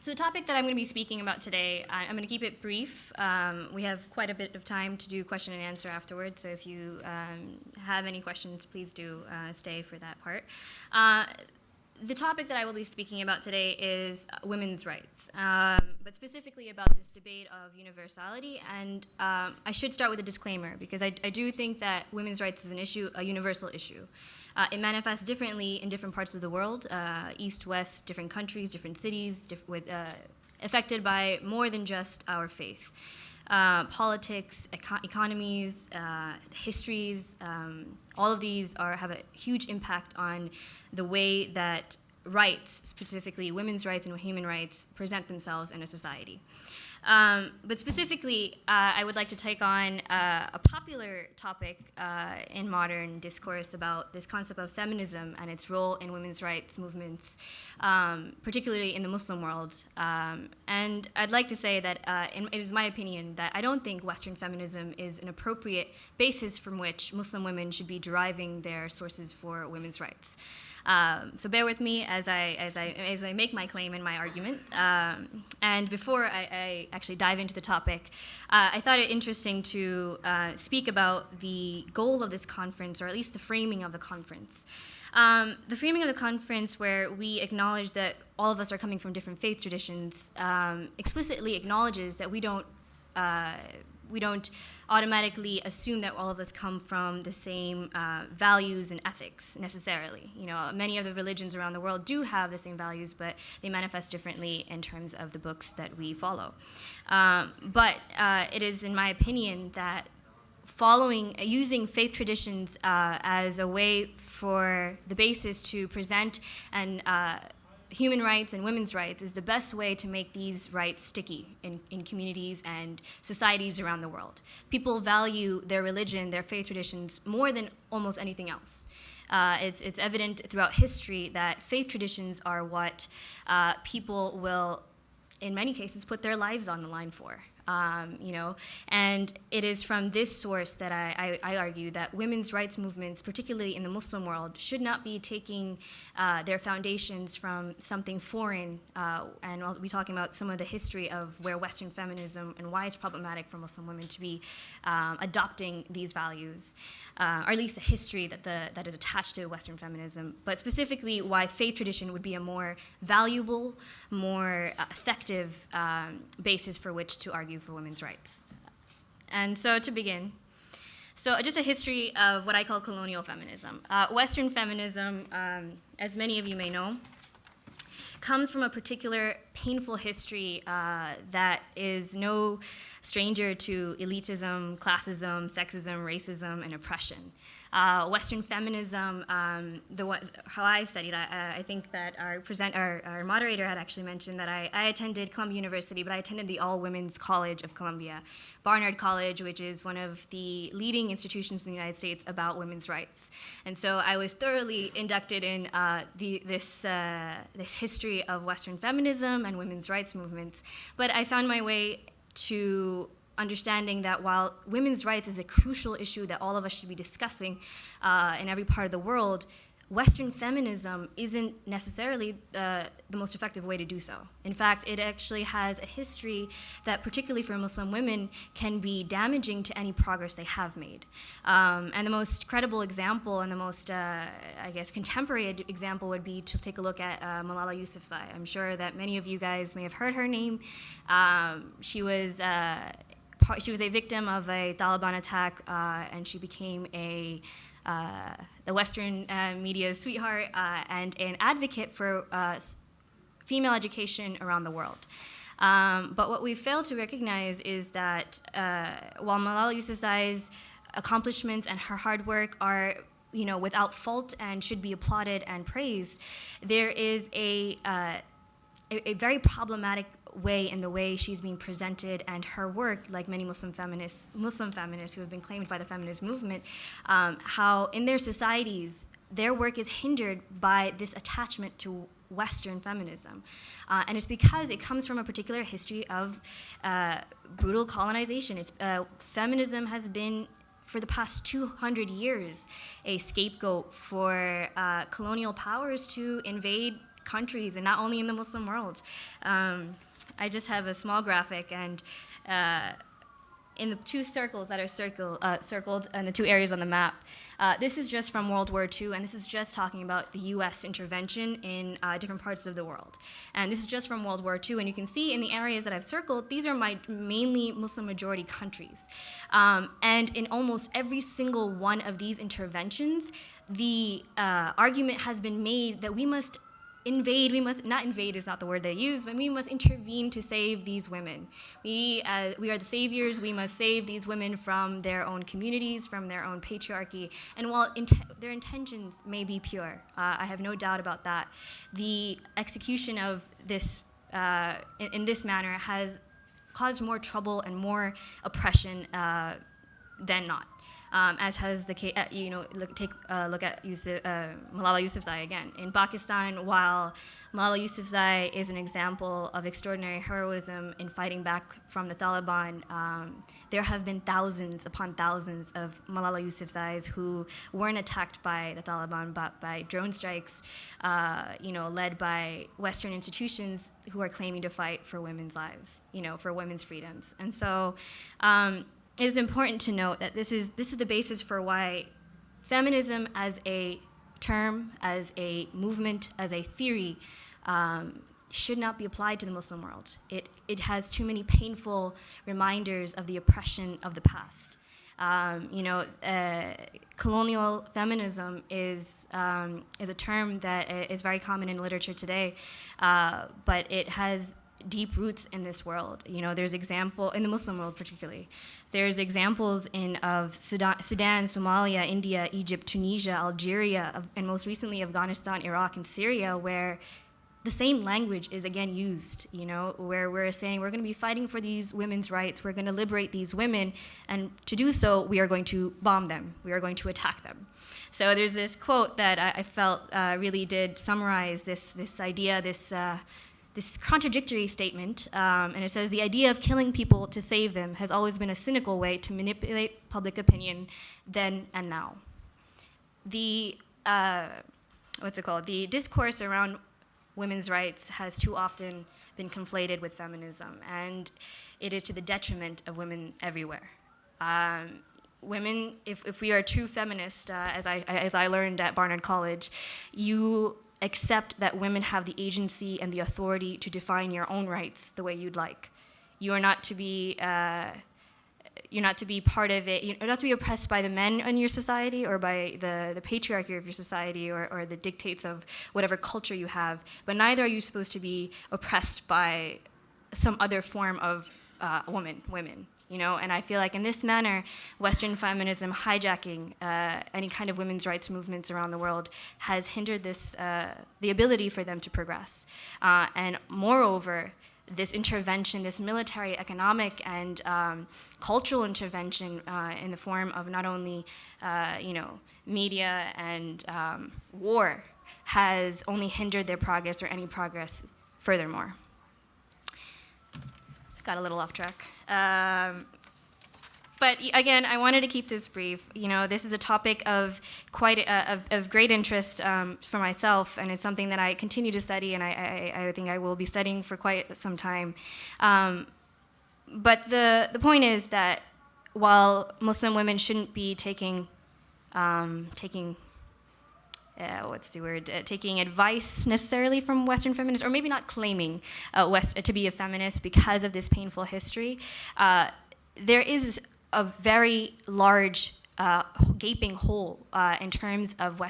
So the topic that I'm going to be speaking about today, I'm going to keep it brief. We have quite a bit of time to do question and answer afterwards, so if you have any questions, please do stay for that part. The topic that I will be speaking about today is women's rights, but specifically about this debate of universality. And I should start with a disclaimer, because I do think that women's rights is an issue, a universal issue. It manifests differently in different parts of the world, east, west, different countries, different cities, affected by more than just our faith. Politics, economies, histories, all of these have a huge impact on the way that rights, specifically women's rights and human rights, present themselves in a society. But specifically, I would like to take on a popular topic in modern discourse about this concept of feminism and its role in women's rights movements, particularly in the Muslim world. And I'd like to say that it is my opinion that I don't think Western feminism is an appropriate basis from which Muslim women should be deriving their sources for women's rights. So bear with me as I make my claim and my argument. And before I actually dive into the topic, I thought it interesting to speak about the goal of this conference, or at least the framing of the conference. The framing of the conference, where we acknowledge that all of us are coming from different faith traditions, explicitly acknowledges that we don't automatically assume that all of us come from the same values and ethics necessarily. You know, many of the religions around the world do have the same values, but they manifest differently in terms of the books that we follow. But it is, in my opinion, that using faith traditions as a way for the basis to present and human rights and women's rights is the best way to make these rights sticky in communities and societies around the world. People value their religion, their faith traditions, more than almost anything else. It's evident throughout history that faith traditions are what people will, in many cases, put their lives on the line for. And it is from this source that I argue that women's rights movements, particularly in the Muslim world, should not be taking their foundations from something foreign, and I'll be talking about some of the history of where Western feminism and why it's problematic for Muslim women to be adopting these values, or at least the history that is attached to Western feminism, but specifically why faith tradition would be a more valuable, more effective basis for which to argue for women's rights. And so to begin, so just a history of what I call colonial feminism. Western feminism, as many of you may know, comes from a particular painful history that is no stranger to elitism, classism, sexism, racism, and oppression. Western feminism, how I studied, I think that our moderator had actually mentioned that I attended Columbia University, but I attended the all-women's College of Columbia, Barnard College, which is one of the leading institutions in the United States about women's rights. And so I was thoroughly inducted in this history of Western feminism and women's rights movements. But I found my way to understanding that while women's rights is a crucial issue that all of us should be discussing in every part of the world, Western feminism isn't necessarily the most effective way to do so. In fact, it actually has a history that, particularly for Muslim women, can be damaging to any progress they have made. And the most credible example and the most, contemporary example would be to take a look at Malala Yousafzai. I'm sure that many of you guys may have heard her name. She was a victim of a Taliban attack, and she became the Western media's sweetheart and an advocate for female education around the world. But what we fail to recognize is that while Malala Yousafzai's accomplishments and her hard work are without fault and should be applauded and praised, there is a very problematic way in the way she's being presented, and her work, like many Muslim feminists who have been claimed by the feminist movement, how in their societies their work is hindered by this attachment to Western feminism. And it's because it comes from a particular history of brutal colonization. Feminism has been, for the past 200 years, a scapegoat for colonial powers to invade countries, and not only in the Muslim world. I just have a small graphic, and in the two circles that are circled in the two areas on the map, this is just from World War II, and this is just talking about the US intervention in different parts of the world. And this is just from World War II, and you can see in the areas that I've circled, these are my mainly Muslim majority countries. And in almost every single one of these interventions, the argument has been made that we must invade, not invade is not the word they use, but we must intervene to save these women. We are the saviors. We must save these women from their own communities, from their own patriarchy. And while their intentions may be pure, I have no doubt about that, the execution of this in this manner has caused more trouble and more oppression than not. As has the case, take a look at Malala Yousafzai again. In Pakistan, while Malala Yousafzai is an example of extraordinary heroism in fighting back from the Taliban, there have been thousands upon thousands of Malala Yousafzais who weren't attacked by the Taliban, but by drone strikes, led by Western institutions who are claiming to fight for women's lives, for women's freedoms. And so, it is important to note that this is the basis for why feminism as a term, as a movement, as a theory, should not be applied to the Muslim world. It has too many painful reminders of the oppression of the past. Colonial feminism is a term that is very common in literature today, but it has deep roots in this world. There's example in the Muslim world particularly. There's examples of Sudan, Somalia, India, Egypt, Tunisia, Algeria, and most recently Afghanistan, Iraq, and Syria, where the same language is again used, where we're saying we're going to be fighting for these women's rights, we're going to liberate these women, and to do so, we are going to bomb them, we are going to attack them. So there's this quote that I felt really did summarize this idea, this contradictory statement, and it says, the idea of killing people to save them has always been a cynical way to manipulate public opinion then and now. The discourse around women's rights has too often been conflated with feminism, and it is to the detriment of women everywhere. Women, if we are true feminists, as I learned at Barnard College, you accept that women have the agency and the authority to define your own rights the way you'd like. You are not to be part of it. You're not to be oppressed by the men in your society or by the patriarchy of your society or the dictates of whatever culture you have, but neither are you supposed to be oppressed by some other form of women. And I feel like in this manner, Western feminism hijacking any kind of women's rights movements around the world has hindered the ability for them to progress. And moreover, this intervention, this military, economic, and cultural intervention in the form of not only, media and war has only hindered their progress or any progress furthermore. Got a little off track. But again, I wanted to keep this brief. This is a topic of of great interest for myself, and it's something that I continue to study, and I think I will be studying for quite some time. But the point is that while Muslim women shouldn't be taking advice necessarily from Western feminists, or maybe not claiming to be a feminist because of this painful history, there is a very large gaping hole in terms of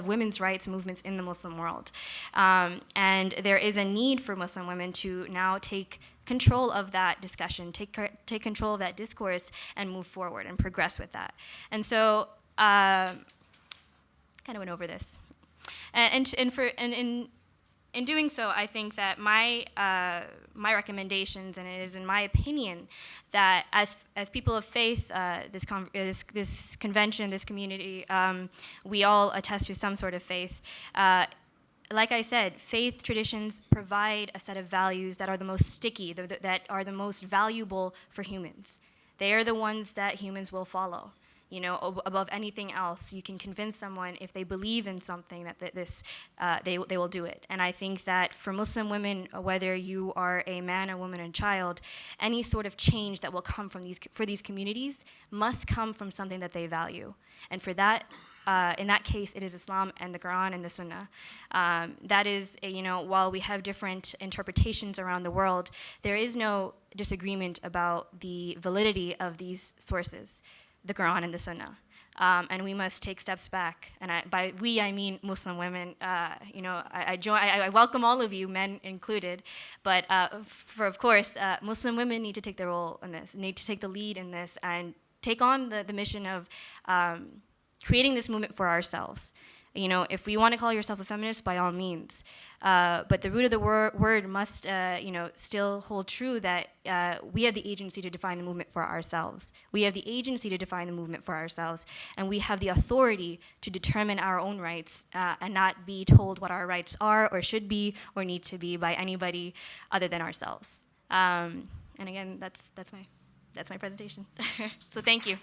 women's rights movements in the Muslim world, and there is a need for Muslim women to now take control of that discussion, take control of that discourse, and move forward and progress with that. And so. Kind of went over this, and in doing so, I think that my recommendations, and it is in my opinion that as people of faith, this convention, this community, we all attest to some sort of faith. Like I said, faith traditions provide a set of values that are the most sticky, that are the most valuable for humans. They are the ones that humans will follow. above anything else. You can convince someone if they believe in something that they will do it. And I think that for Muslim women, whether you are a man, a woman, and child, any sort of change that will come from these communities must come from something that they value. And for that, in that case, it is Islam and the Quran and the Sunnah. That is, while we have different interpretations around the world, there is no disagreement about the validity of these sources, the Quran and the Sunnah. And we must take steps back. And by we, I mean Muslim women. I welcome all of you, men included. But of course, Muslim women need to take their role in this, need to take the lead in this, and take on the mission of creating this movement for ourselves. If we want to call yourself a feminist, by all means. But the root of the word must, still hold true that we have the agency to define the movement for ourselves. We have the agency to define the movement for ourselves, and we have the authority to determine our own rights and not be told what our rights are or should be or need to be by anybody other than ourselves. And again, that's my presentation. So thank you.